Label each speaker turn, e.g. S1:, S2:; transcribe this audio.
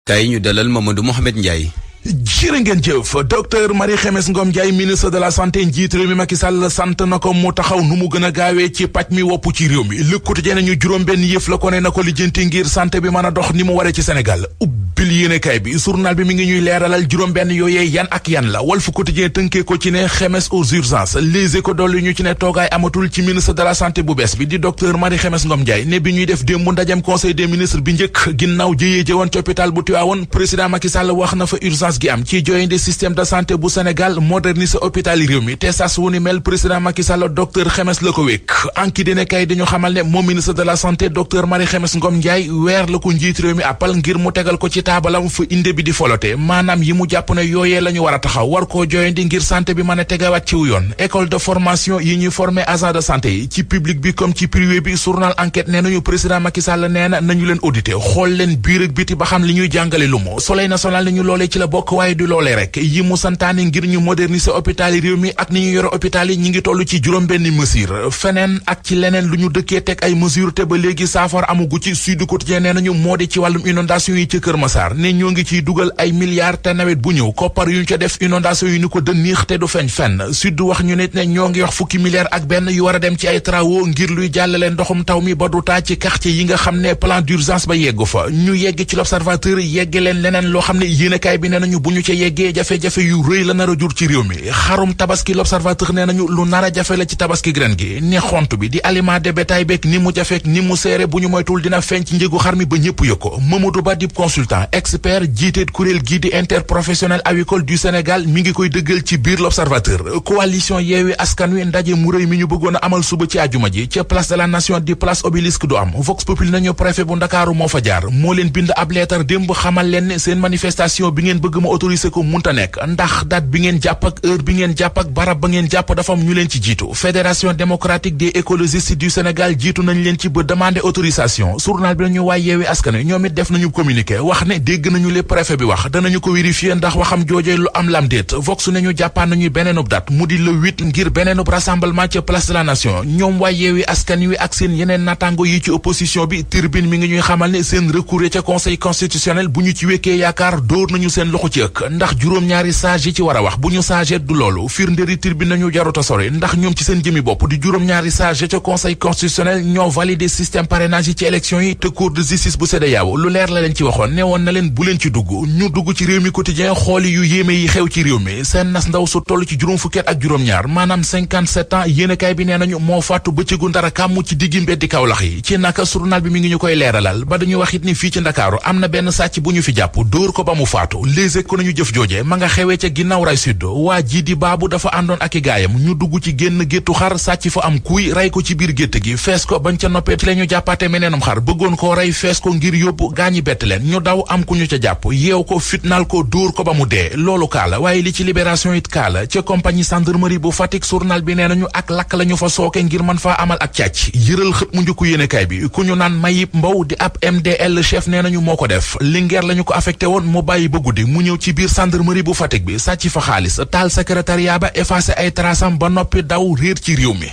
S1: tey ñu dalal Mamadou Mouhamed Ndiaye.
S2: jërë ngeen jëf docteur Marie Khemesse Ngom Ndiaye ministre de la santé njiit réew mi Macky Sall sant na ko mu taxaw nu mu gën a gaawee ci paj mi wopp ci réew mi Le Quotidien ñu juróom benn yëf la ko ne na ko lijjanti ngir santé bi mën a dox ni mu waree ci Sénégal ubbil yéenekaay bi journal bi mi ngi ñuy leeralal juróom benn yooyee yan ak yan la Walf Quotidien tënkee ko ci ne Khemesse aux urgences Les Échos dolli ñu ci ne toogaay amatul ci ministre de la santé bu bees bi di docteur Marie Khemesse Ngom Ndiaye ne bi ñuy def démb ndajem conseil des ministres bi njëkk ginnaaw jëyee jëwoon ci hôpital bu Tivaouane président Macky Sall wax na fa urgence gi am ci joyende système de santé bu Sénégal moderniser hôpital yi réew mi te sas wu ni mel président Macky Sall docteur Khemesse la ko wékk anki dina kay dañu xamal ne moom ministre de la santé docteur Marie Khemesse Ngom Ndiaye weer la ko njiit réew mi appal ngir mu tegal ko ci taabalam fa inde bi di folote maanaam yi mu jàpp ne yooyee la ñu war a taxaw war koo joyandi ngir santé bi mën a tegawaat ciw yoon école de formation yi ñuy former agent de santé yi ci public bi comme ci privé bi journal enquête nee nañu président Macky Sall nee na nañu leen audité xool leen biir ak biti ba xam li ñuy jàngale lu mu Soleil national ni ñu loolee ci la bokk waaye du loolee rek yi mu santaane ngir ñu moderniser hôpital yi réew mi ak ni ñu yore hôpital yi ñi ngi toll ci juróom benn mesure feneen ak ci leneen lu ñu dëkkee teg ay mesure te ba léegi saafara amugu ci Sud Quotidien nee nañu moo di ci wàllum inondation yi ci Kër Massar ne ñoo ngi ciy dugal ay milliards te nawet bu ñëw koppar yu ñu ca def inondation yi ni ko dënniix te du feeñ fenn Sud wax ñu nit ne ñoo ngi wax fukki milliards ak benn yu war a dem ci ay travaux ngir luy jàllale ndoxum taw mi ba du taa ci quartier yi nga xam ne plan d'urgence ba yeggu fa ñu yegg ci l'Observateur yegg leen leneen loo xam ne yéenekaay bi nee nañu bu ñu ca yeggee jafe-jafe yu rëy la nar a jur ci réew mi xarum tabaski l'Observateur nee nañu lu nar a jafe la ci tabaski ren gi ni xont bi di aliment de bétail beeg ni mu jafeek ni mu seere bu ñu moytul dina feeñ ci njëgu xar mi ba ñëpp yëg ko Mamadou Ba di consultant expert jiiteet kuréel gii di interprofessionnel avicole du Sénégal mi ngi koy dëggal ci biir l'Observateur coalition Yewwi Askan Wi ndaje mu rëy mi ñu bëggoon a amal suba ci àjjuma ji ca place de la nation di place Obélisque du am Vox Populi nañu préfet bu Ndakaaru moo fa jaar moo leen bind ab leetar démb xamal leen ne seen manifestation bi ngeen bëgg ma autoriser ko munta nekk ndax date bi ngeen jàpp ak heure bi ngeen jàpp ak barab ba ngeen jàpp dafa am ñu leen ci jiitu Fédération démocratique des écologistes du Sénégal jiitu nañ leen ci ba demander autorisation journal bi nañu waay Yewwi Askan Wi ñoom it def nañu communiqué wax ne dégg nañu le préfet bi wax danañu ko vérifier ndax waxam joojee lu am lam déet Vox nañu jàppaan nañu beneenub date mu di le 8 ngir beneenub rassemblement ca place de la nation ñoom waay Yewwi Askan Wi ak seen yeneen natango yi ci opposition bi Tribune mi ngi ñuy xamal ne seen recours ca conseil constitutionnel bu ñu ci wekkee yaakaar dóor nañu seen loxo ci ëkk ndax juróom-ñaari sage yi ci war a wax bu ñu sagee du loolu firndéri Tribune nañu jaruta sore ndax ñoom ci seen jëmi bopp di juróom-ñaari sage ca conseil constitutionnel ñoo validé système parrainage yi ci élection yi te cour de justice bu CEDEAO lu leer la leen ci waxoon ne woon na leen bu leen ci dugg ñu dugg ci réew mi quotidien xooli yu yéeme yi xew ci réew mi seen nas ndaw su toll ci juróom fukki at ak juróom-ñaar maanaam 57 ans yéenekaay bi nee nañu moo faatu bëccëgu ndara kàmm ci diggi mbeddi Kaolack yi ci naka journal bi mi ngi ñu koy leeralal ba dañuy wax it ni fii ci Ndakaaru am na benn sàcc bu ñu fi jàpp dóor ko ba mu faatu Les Échos nañu jëf jooje ma nga xewee ca ginnaaw ray sud waa ji di baabu dafa àndoon ak i gaayam ñu dugg ci génn géttu xar sàcc fa am kuy rey ko ci biir gétt gi fees ko bañ ca noppee ci la ñu jàppaate meneenum xar bëggoon koo rey fees ko ngir yóbbu gaañi bett leen ñu daw am ku ñu ca jàpp yeew ko fitnaal ko dóor ko ba mu dee loolu kaala waaye li ci libération it kaala ca compagnie gendarmerie bu Fatick journal bi nee nañu ak lakk la ñu fa sooke ngir mën faa amal ak càcc yëral xët mu njëkku yéenekaay bi ku ñu naan Mayib Mbow di ab MDL chef nee nañu moo ko def Linguère la ñu ko affecté woon mu bàyyi ba guddi mu ñëw ci biir gendarmerie bu Fatick bi sàcc fa xaalis taal secrétariat ba effacé ay trasam ba noppi daw réer ci réew mi